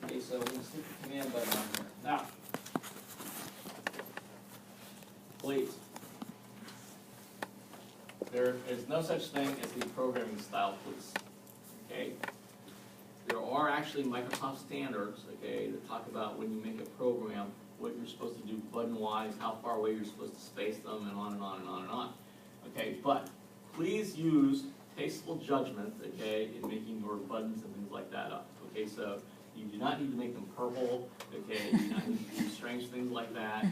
Okay, so we're going to stick the command button on here. Now, please, there is no such thing as the programming style, please. Okay? There are actually Microsoft standards, okay, that talk about when you make a program, what you're supposed to do button-wise, how far away you're supposed to space them, and on and on and on and on. Okay, but please use tasteful judgment, okay, in making your buttons and things like that up. Okay, so you do not need to make them purple, okay, you do not need to do strange things like that.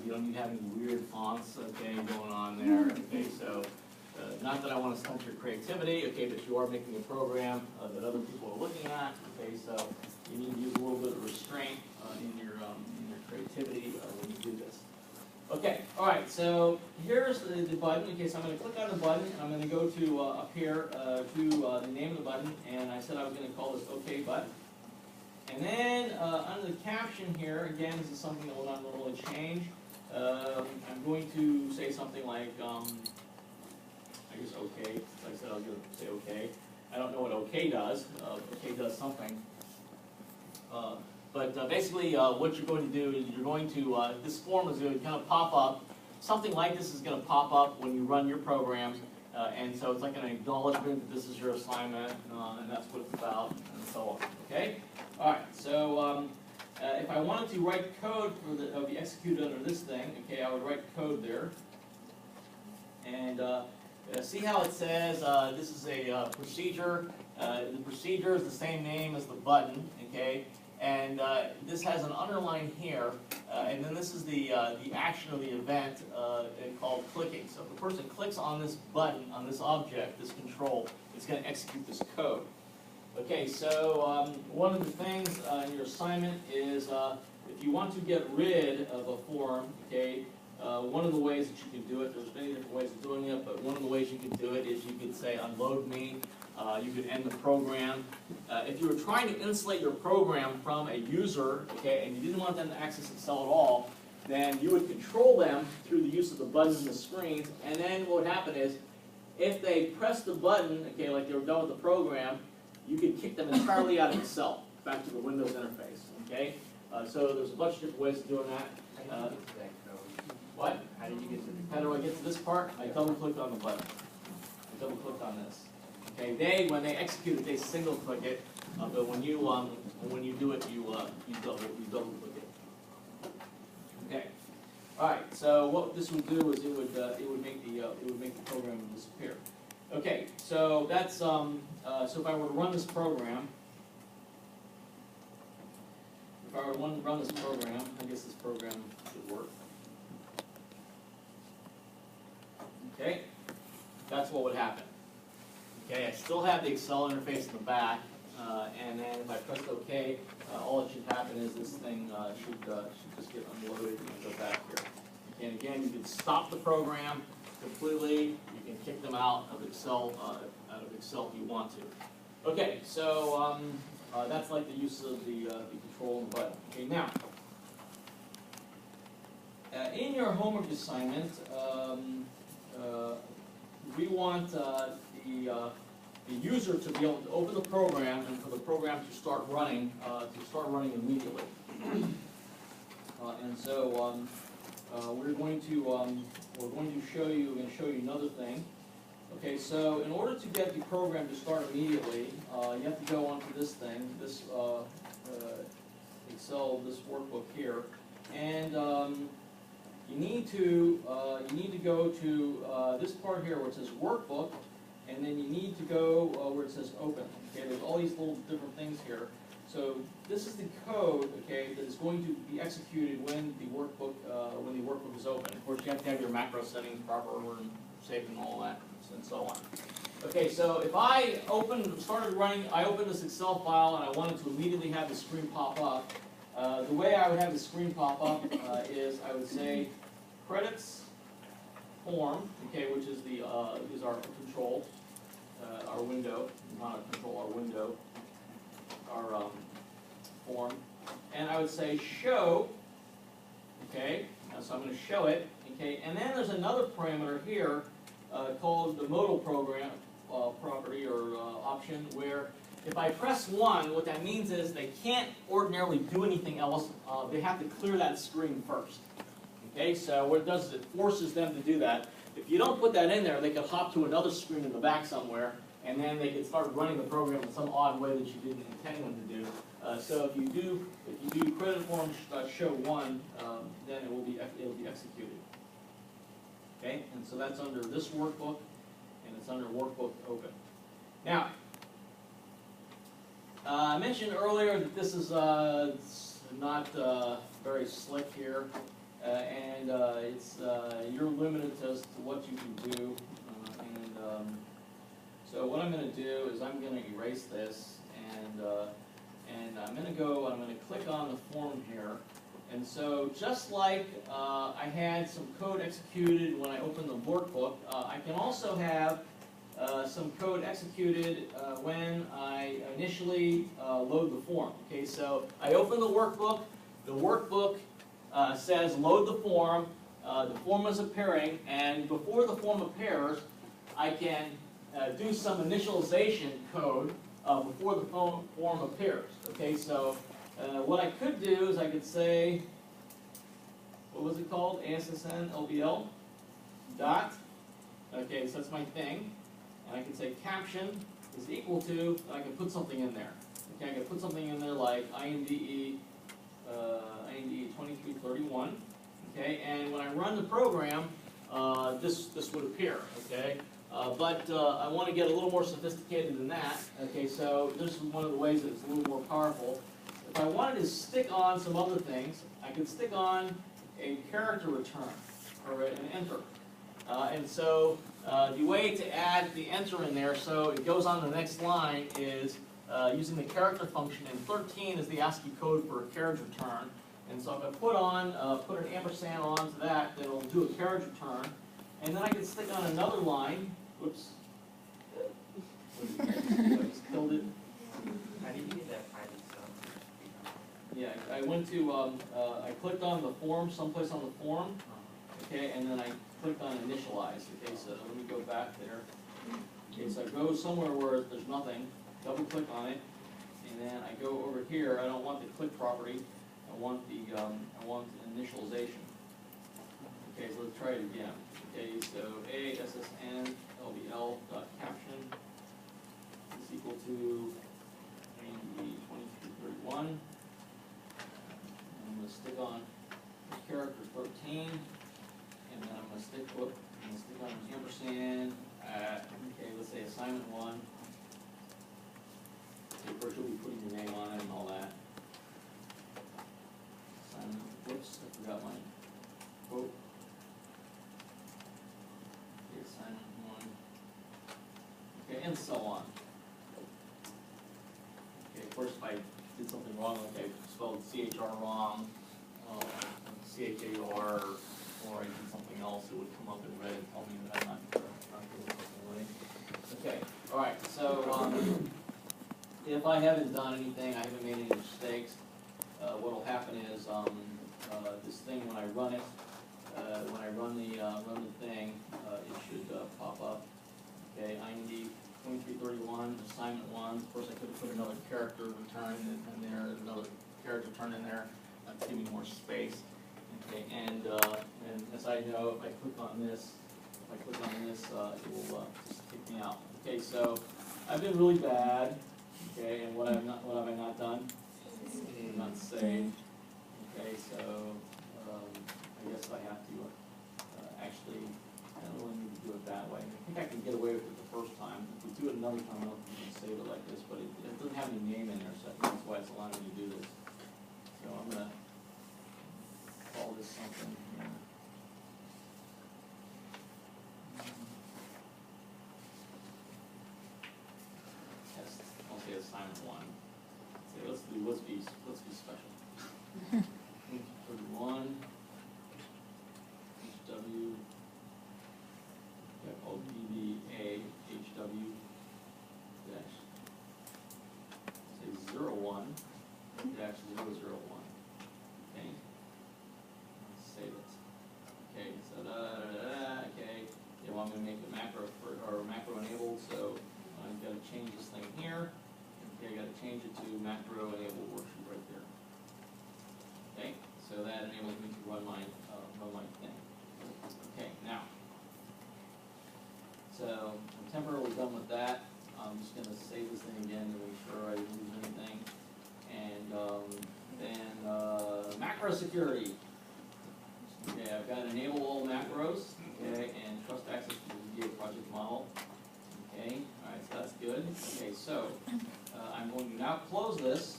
You don't need to have any weird fonts, okay, going on there. Okay, so not that I want to stunt your creativity, okay, but you are making a program that other people are looking at. Okay, so you need to use a little bit of restraint in your creativity when you do this. Okay, all right, so here's the button. Okay, so I'm going to click on the button, and I'm going to go to up here to the name of the button, and I said I was going to call this OK button. And then under the caption here, again, this is something that will not normally change. I'm going to say something like, I guess OK. Since I said I was going to say OK. I don't know what OK does. OK does something. But basically, what you're going to do is you're going to, this form is going to kind of pop up. Something like this is going to pop up when you run your programs. And so it's like an acknowledgement that this is your assignment, and that's what it's about, and so on. Okay? All right, so if I wanted to write code for the be executed under this thing, okay, I would write code there. And see how it says this is a procedure. The procedure is the same name as the button, okay? And this has an underline here, and then this is the action of the event called clicking. So if the person clicks on this button, on this object, this control, it's going to execute this code. Okay, so one of the things in your assignment is if you want to get rid of a form, okay, one of the ways that you can do it, there's many different ways of doing it, but one of the ways you can do it is you could say unload me. You could end the program. If you were trying to insulate your program from a user, okay, and you didn't want them to access Excel at all, then you would control them through the use of the buttons and the screens, and then what would happen is, if they press the button, okay, like they were done with the program, you could kick them entirely out of Excel, back to the Windows interface, okay? So there's a bunch of different ways of doing that. How did you get to that code? What? How did you get to the How do I get to this part? I double-clicked on the button. I double-clicked on this. Okay, when they execute it, they single-click it, but when you do it, you double-click it. Okay. All right. So what this would do is it would make the program disappear. Okay. So that's so if I were to run this program, I guess this program should work. Okay. That's what would happen. Okay, I still have the Excel interface in the back, and then if I press OK, all that should happen is this thing should just get unloaded and go back here. And again, you can stop the program completely. You can kick them out of Excel if you want to. Okay, so that's like the use of the control and button. Okay, now in your homework assignment, we want the user to be able to open the program and for the program to start running immediately. And so we're going to show you another thing. Okay, so in order to get the program to start immediately, you have to go onto this thing, this Excel, this workbook here, and you need to go to this part here where it says workbook, and then you need to go where it says open. Okay, there's all these little different things here. So this is the code, okay, that is going to be executed when the workbook is open. Of course, you have to have your macro settings proper and saved and all that, and so on. Okay, so if I started running, I opened this Excel file and I wanted to immediately have the screen pop up. The way I would have the screen pop up is I would say credits form, okay, which is our control, our window, not a control, our window, our form, and I would say show, okay, so I'm going to show it, okay, and then there's another parameter here called the modal program property or option, where If I press 1, what that means is they can't ordinarily do anything else. They have to clear that screen first. Okay, so what it does is it forces them to do that. If you don't put that in there, they could hop to another screen in the back somewhere, and then they could start running the program in some odd way that you didn't intend them to do. So if you do credit form show 1, then it'll be executed. Okay, and so that's under this workbook, and it's under workbook open. Now, I mentioned earlier that this is not very slick here, and you're limited as to what you can do. So what I'm going to do is I'm going to erase this, and I'm going to click on the form here. And so just like I had some code executed when I opened the workbook, I can also have some code executed when I initially load the form. Okay, so I open the workbook says load the form is appearing, and before the form appears, I can do some initialization code before the form appears. Okay, so what I could do is I could say, what was it called? ASSN LBL dot. Okay, so that's my thing. And I can say caption is equal to, and I can put something in there. Okay, I can put something in there like INDE 2331. Okay, and when I run the program, this would appear. Okay, but I want to get a little more sophisticated than that. Okay, so this is one of the ways that it's a little more powerful. If I wanted to stick on some other things, I could stick on a character return or an enter. And so the way to add the enter in there so it goes on the next line is using the character function, and 13 is the ASCII code for a carriage return. And so if I put an ampersand onto that, then it'll do a carriage return. And then I can stick on another line. Whoops. I just killed it. How do you get that private stuff? Yeah, I went to, I clicked on the form, someplace on the form, okay, and then I clicked on initialize. Okay, so let me go back there. Okay, so I go somewhere where there's nothing, double click on it, and then I go over here. I don't want the click property. I want the initialization. Okay, so let's try it again. Okay, so ASSN LBL dot caption is equal to AND 2331. I'm going to stick on character 13, and then I'm going to stick on an ampersand at, okay, let's say assignment 1. Okay, first you'll be putting your name on it and all that. Assignment, whoops, I forgot my quote. Okay, assignment 1. Okay, and so on. Okay, of course, if I did something wrong, like I spelled CHR wrong, CHAR, or I did something else, it would come up in red and tell me that I'm not doing something right. Okay, all right, so if I haven't done anything, I haven't made any mistakes, what will happen is this thing, when I run it, when I run the thing, it should pop up. Okay, IND 2331, assignment 1. Of course, I could have put another character return in there, another character return in there to give me more space. Okay, and as I know, if I click on this, it will just kick me out. Okay, so I've been really bad. Okay, and what have I not done? Not saved. Okay, so I guess I have to actually, I don't really need to do it that way. I think I can get away with it the first time. If we do it another time, I don't think we can save it like this, but it doesn't have any name in there, so I think that's why it's allowing me to do this. So I'm going to call this something here. Test. I'll say assignment 1. Say let's be special. 31 HW OPVA HW dash say 01 dash 001. Okay. Let's save it. Okay, so okay. You want me to make the macro or macro enabled, so I've got to change this thing here. run my thing. Okay, now. So I'm temporarily done with that. I'm just gonna save this thing again to make sure I didn't lose anything. And then macro security. Okay, I've got enable all macros, okay, and trust access to the VBA project model. Okay, all right, so that's good. Okay, so I'm going to now close this.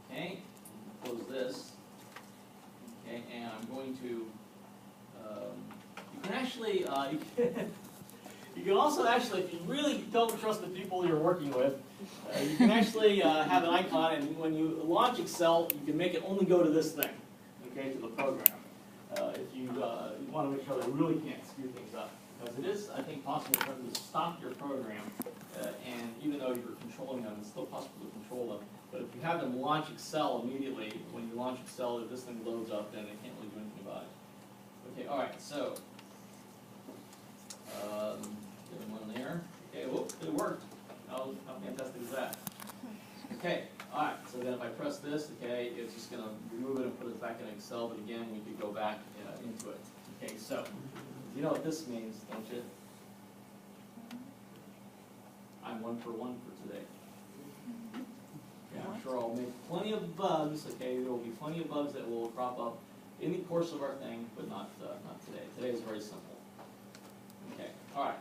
Okay, close this. Okay, and I'm going to, you can actually, you can also actually, if you really don't trust the people you're working with, you can actually have an icon, and when you launch Excel, you can make it only go to this thing, okay, to the program. If you want to make sure that you really can't screw things up, because it is, I think, possible for them to stop your program, and even though you're controlling them, it's still possible to control them. But if you have them launch Excel immediately, when you launch Excel, if this thing loads up, then they can't really do anything about it. Okay, all right, so give them one there. Okay, whoop, it worked. How fantastic is that? Okay, all right, so then if I press this, okay, it's just going to remove it and put it back in Excel, but again, we could go back into it. Okay, so you know what this means, don't you? I'm 1 for 1 for today. Yeah, I'm sure I'll make plenty of bugs, okay, there will be plenty of bugs that will crop up in the course of our thing, but not today. Today is very simple. Okay, all right.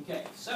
Okay, so